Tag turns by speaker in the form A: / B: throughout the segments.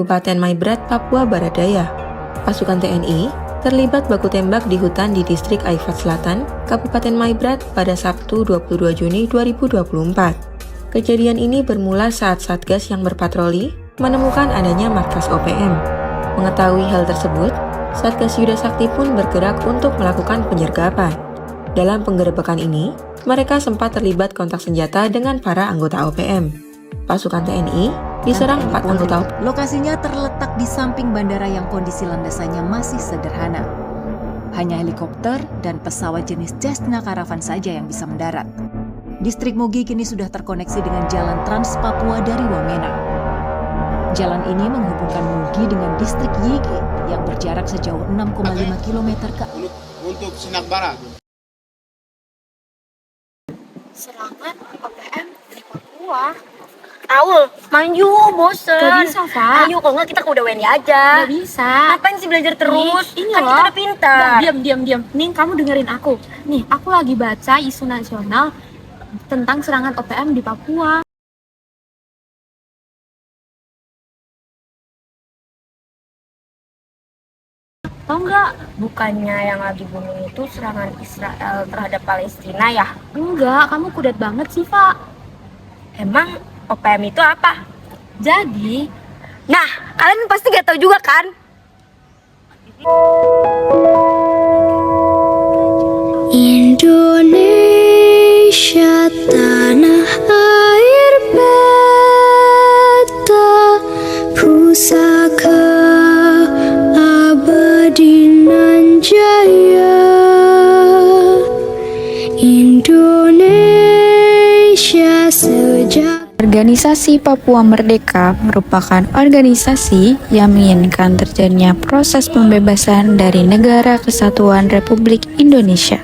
A: Kabupaten Maibrat, Papua Barat Daya. Pasukan TNI terlibat baku tembak di hutan di distrik Aifat Selatan, Kabupaten Maibrat pada Sabtu 22 Juni 2024. Kejadian ini bermula saat Satgas yang berpatroli menemukan adanya markas OPM. Mengetahui hal tersebut, Satgas Yuda Sakti pun bergerak untuk melakukan penyergapan. Dalam penggerebekan ini, mereka sempat terlibat kontak senjata dengan para anggota OPM. Pasukan TNI diserang 4 anggota OPM.
B: Lokasinya terletak di samping bandara yang kondisi landasannya masih sederhana. Hanya helikopter dan pesawat jenis Cessna Caravan saja yang bisa mendarat. Distrik Mugi kini sudah terkoneksi dengan jalan Trans Papua dari Wamena. Jalan ini menghubungkan Mugi dengan distrik Yigi yang berjarak sejauh 6,5 km ke
C: untuk Sinak Barat.
D: Serangan OPM di Papua. Aul, main yuk, bosen.
E: Gak bisa, Pak.
D: Ayo, kalau nggak kita ke UDWNI aja.
E: Gak bisa.
D: Ngapain sih belajar terus?
E: Ini
D: Kan
E: loh.
D: kita udah pintar.
E: Diam. Nih, kamu dengerin aku. Nih, aku lagi baca isu nasional tentang serangan OPM di Papua. Tahu nggak?
D: Bukannya yang lagi bunuh itu serangan Israel terhadap Palestina ya?
E: Enggak, kamu kudet banget sih, Pak.
D: Emang OPM itu apa?
E: Jadi,
D: Nah, kalian pasti gak tahu juga kan?
F: Indonesia tanah air beta pusaka abadi nan jaya Indonesia sejak.
G: Organisasi Papua Merdeka merupakan organisasi yang menginginkan terjadinya proses pembebasan dari Negara Kesatuan Republik Indonesia.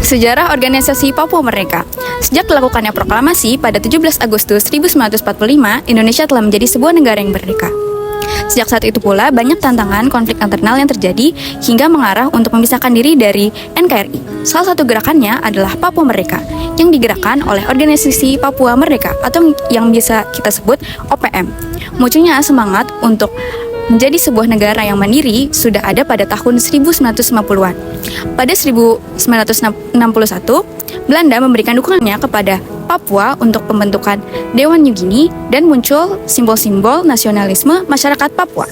H: Sejarah organisasi Papua Merdeka. Sejak dilakukannya proklamasi pada 17 Agustus 1945, Indonesia telah menjadi sebuah negara yang merdeka. Sejak saat itu pula, banyak tantangan konflik internal yang terjadi hingga mengarah untuk memisahkan diri dari NKRI. Salah satu gerakannya adalah Papua Merdeka, yang digerakkan oleh Organisasi Papua Merdeka atau yang bisa kita sebut OPM. Munculnya semangat untuk menjadi sebuah negara yang mandiri sudah ada pada tahun 1950-an. Pada 1961, Belanda memberikan dukungannya kepada Papua untuk pembentukan Dewan New Guinea dan muncul simbol-simbol nasionalisme masyarakat Papua.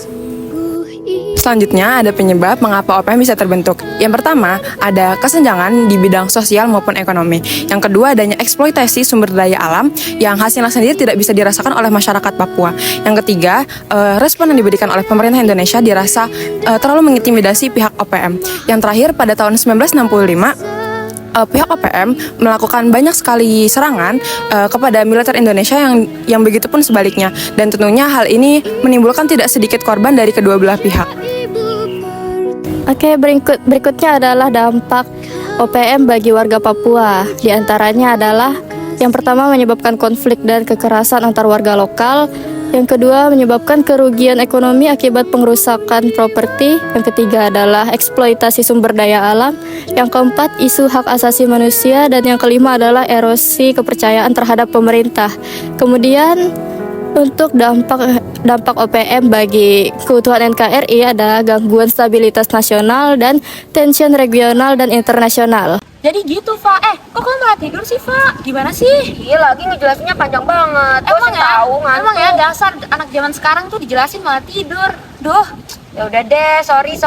I: Selanjutnya ada penyebab mengapa OPM bisa terbentuk. Yang pertama, ada kesenjangan di bidang sosial maupun ekonomi. Yang kedua, adanya eksploitasi sumber daya alam yang hasilnya sendiri tidak bisa dirasakan oleh masyarakat Papua. Yang ketiga, respon yang diberikan oleh pemerintah Indonesia dirasa terlalu mengintimidasi pihak OPM. Yang terakhir, pada tahun 1965, pihak OPM melakukan banyak sekali serangan kepada militer Indonesia yang begitu pun sebaliknya, dan tentunya hal ini menimbulkan tidak sedikit korban dari kedua belah pihak.
J: Oke, berikutnya adalah dampak OPM bagi warga Papua. Di antaranya adalah yang pertama menyebabkan konflik dan kekerasan antar warga lokal. Yang kedua, menyebabkan kerugian ekonomi akibat pengerusakan properti. Yang ketiga adalah eksploitasi sumber daya alam. Yang keempat, isu hak asasi manusia. Dan yang kelima adalah erosi kepercayaan terhadap pemerintah. Kemudian, untuk dampak OPM bagi keutuhan NKRI ada gangguan stabilitas nasional dan tension regional dan internasional.
E: jadi gitu, Fa. Kok kamu malah tidur sih, Fa? Gimana sih?
D: Iya, lagi ngejelasinnya panjang banget.
E: Emang ya dasar anak zaman sekarang tuh dijelasin malah tidur. Duh.
D: Ya udah deh, sorry.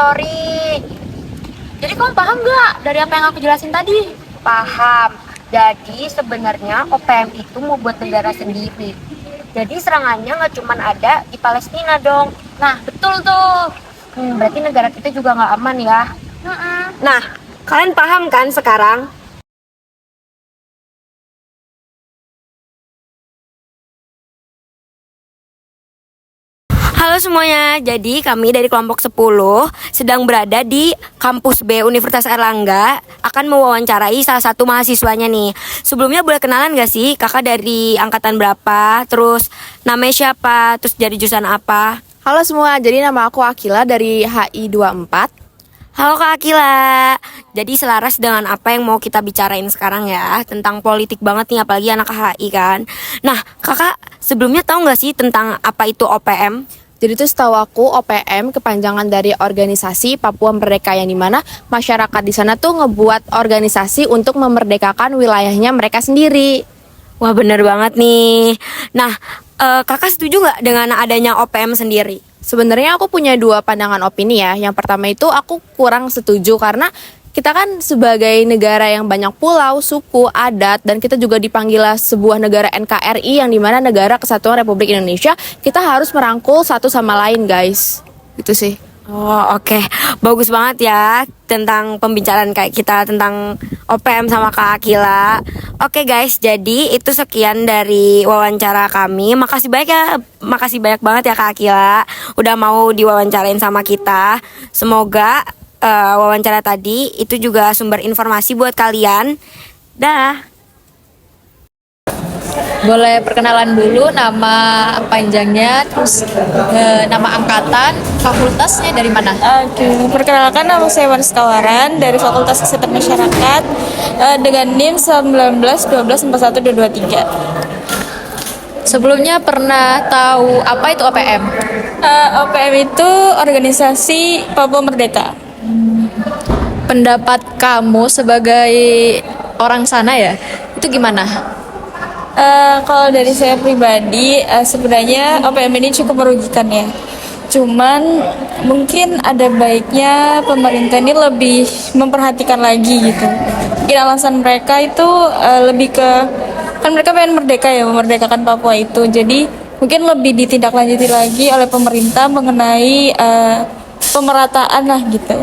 E: Jadi kamu paham nggak dari apa yang aku jelasin tadi?
D: Paham. Jadi sebenarnya OPM itu mau buat negara sendiri. Jadi serangannya nggak cuma ada di Palestina dong.
E: Nah, betul tuh.
D: Berarti negara kita juga nggak aman ya. Nah, kalian paham kan sekarang? Halo semuanya, jadi kami dari kelompok 10 sedang berada di kampus B Universitas Airlangga akan mewawancarai salah satu mahasiswanya nih. Sebelumnya boleh kenalan gak sih kakak dari angkatan berapa, terus namanya siapa, terus dari jurusan apa?
K: Halo semua, jadi nama aku Akila dari HI 24.
D: Halo Kak Akila. Jadi selaras dengan apa yang mau kita bicarain sekarang ya, tentang politik banget nih, apalagi anak HI kan. Nah, Kakak sebelumnya tahu nggak sih tentang apa itu OPM?
K: Jadi itu setahu aku OPM kepanjangan dari Organisasi Papua Merdeka, yang dimana masyarakat di sana tuh ngebuat organisasi untuk memerdekakan wilayahnya mereka sendiri.
D: Wah bener banget nih. Nah, Kakak setuju nggak dengan adanya OPM sendiri?
K: Sebenarnya aku punya dua pandangan opini ya. Yang pertama itu aku kurang setuju karena kita kan sebagai negara yang banyak pulau, suku, adat, dan kita juga dipanggil sebuah negara NKRI yang dimana negara Kesatuan Republik Indonesia, kita harus merangkul satu sama lain guys. Gitu sih.
D: Oh oke. Bagus banget ya tentang pembicaraan kayak kita tentang OPM sama Kak Akila. Oke guys, jadi itu sekian dari wawancara kami. Makasih banyak banget ya Kak Akila udah mau diwawancarain sama kita. Semoga wawancara tadi itu juga sumber informasi buat kalian. Dah.
J: Boleh perkenalan dulu nama panjangnya, terus nama angkatan, fakultasnya dari mana?
L: Oke, perkenalkan nama saya Mariska Waran dari Fakultas Kesehatan Masyarakat dengan NIM 19124123.
J: Sebelumnya pernah tahu apa itu OPM?
L: OPM itu Organisasi Papua Merdeka.
J: Pendapat kamu sebagai orang sana ya, itu gimana?
L: Kalau dari saya pribadi, sebenarnya OPM ini cukup merugikan ya. Cuman mungkin ada baiknya pemerintah ini lebih memperhatikan lagi gitu. Mungkin alasan mereka itu lebih ke, kan mereka pengen merdeka ya, memerdekakan Papua itu. Jadi mungkin lebih ditindaklanjuti lagi oleh pemerintah mengenai pemerataan lah gitu.